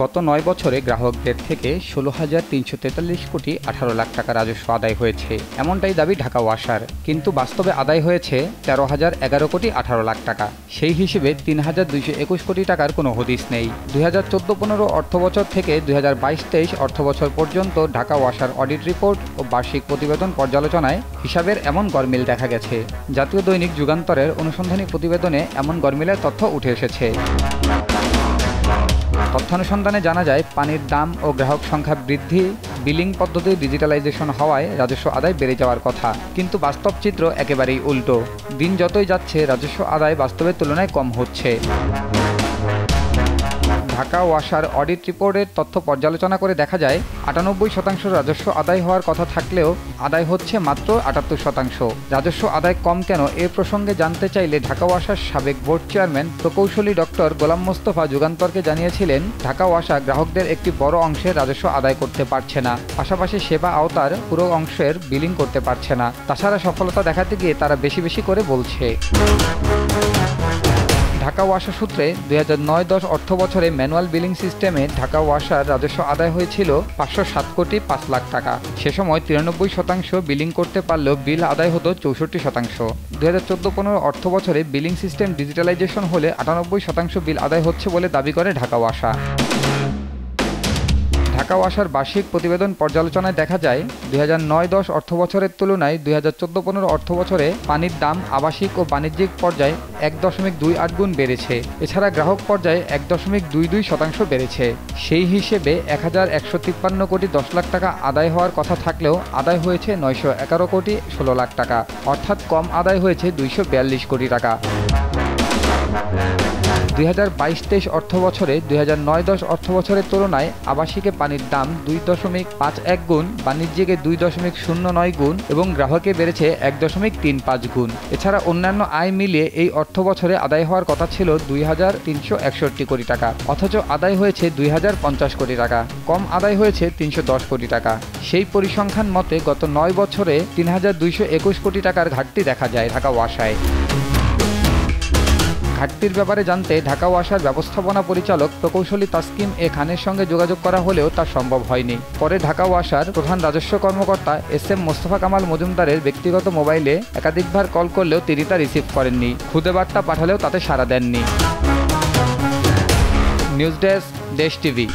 গত ৯ বছরে গ্রাহকদের থেকে ১৬,৩৪৩ কোটি ১৮ লাখ টাকা রাজস্ব আদায় হয়েছে, এমনটাই দাবি ঢাকা ওয়াসার। কিন্তু বাস্তবে আদায় হয়েছে ১৩,০১১ কোটি ১৮ লাখ টাকা। সেই হিসেবে ৩,২২১ কোটি টাকার কোনো হদিস নেই। ২০১৪-১৫ অর্থবছর থেকে ২০২২-২৩ অর্থবছর পর্যন্ত ঢাকা ওয়াসার অডিট রিপোর্ট ও বার্ষিক প্রতিবেদন পর্যালোচনায় হিসাবের এমন গরমিল দেখা গেছে। জাতীয় দৈনিক যুগান্তরের অনুসন্ধানী প্রতিবেদনে এমন গরমিলের তথ্য উঠে এসেছে। তথ্যানুসন্ধানে জানা যায়, পানির দাম ও গ্রাহক সংখ্যা বৃদ্ধি, বিলিং পদ্ধতি ডিজিটালাইজেশন হওয়ায় রাজস্ব আদায় বেড়ে যাওয়ার কথা। কিন্তু বাস্তব চিত্র একেবারেই উল্টো। দিন যতই যাচ্ছে রাজস্ব আদায় বাস্তবের তুলনায় কম হচ্ছে। ঢাকা ওয়াসার অডিট রিপোর্টের তথ্য পর্যালোচনা করে দেখা যায়, ৯৮% রাজস্ব আদায় হওয়ার কথা থাকলেও আদায় হচ্ছে মাত্র ৭৮%। রাজস্ব আদায় কম কেন, এ প্রসঙ্গে জানতে চাইলে ঢাকা ওয়াসার সাবেক বোর্ড চেয়ারম্যান প্রকৌশলী ডক্টর গোলাম মোস্তফা যুগান্তরকে জানিয়েছিলেন, ঢাকা ওয়াসা গ্রাহকদের একটি বড় অংশের রাজস্ব আদায় করতে পারছে না, পাশাপাশি সেবা আওতার পুরো অংশের বিলিং করতে পারছে না। তাছাড়া সফলতা দেখাতে গিয়ে তারা বেশি বেশি করে বলছে। ঢাকা ওয়াসা সূত্রে ২০০৯-১০ অর্থবছরে ম্যানুয়াল বিলিং সিস্টেমে ঢাকা ওয়াসার রাজস্ব আদায় হয়েছিল ৫০৭ কোটি ৫ লাখ টাকা। সে সময় ৯৩% বিলিং করতে পারলেও বিল আদায় হতো ৬৪%। ২০১৪-১৫ অর্থবছরে বিলিং সিস্টেম ডিজিটালাইজেশন হলে ৯৮% বিল আদায় হচ্ছে বলে দাবি করে ঢাকা ওয়াসা। ঢাকা ওয়াসার বার্ষিক প্রতিবেদন পর্যালোচনায় দেখা যায়, ২০০৯-১০ অর্থবছরের তুলনায় ২০১৪-১৫ অর্থবছরে পানির দাম আবাসিক ও বাণিজ্যিক পর্যায়ে ১.২৮ গুণ বেড়েছে। এছাড়া গ্রাহক পর্যায়ে ১.২২% বেড়েছে। সেই হিসেবে ১,১৫৩ কোটি ১০ লাখ টাকা আদায় হওয়ার কথা থাকলেও আদায় হয়েছে ৯১১ কোটি ১৬ লাখ টাকা, অর্থাৎ কম আদায় হয়েছে ২৪২ কোটি টাকা। ২০২২-২৩ অর্থবছরে ২০০৯-১০ অর্থবছরের তুলনায় আবাসিকে পানির দাম ২.৫১ গুণ, বাণিজ্যিকে ২.০৯ গুণ এবং গ্রাহকে বেড়েছে ১.৩৫ গুণ। এছাড়া অন্যান্য আয় মিলিয়ে এই অর্থবছরে আদায় হওয়ার কথা ছিল ২,৩৬১ কোটি টাকা, অথচ আদায় হয়েছে ২,০৫০ কোটি টাকা, কম আদায় হয়েছে ৩১০ কোটি টাকা। সেই পরিসংখ্যান মতে গত ৯ বছরে ৩,২২১ কোটি টাকার ঘাটতি দেখা যায় ঢাকা ওয়াসায়। ঘাটতির ব্যাপারে জানতে ঢাকা ওয়াসার ব্যবস্থাপনা পরিচালক প্রকৌশলী তাসকিম এ খানের সঙ্গে যোগাযোগ করা হলেও তা সম্ভব হয়নি। পরে ঢাকা ওয়াসার প্রধান রাজস্ব কর্মকর্তা SM মোস্তফা কামাল মজুমদারের ব্যক্তিগত মোবাইলে একাধিকবার কল করলেও তিনি তা রিসিভ করেননি। খুদে বার্তা পাঠালেও তাতে সাড়া দেননি। নিউজ ডেস্ক, দেশ টিভি।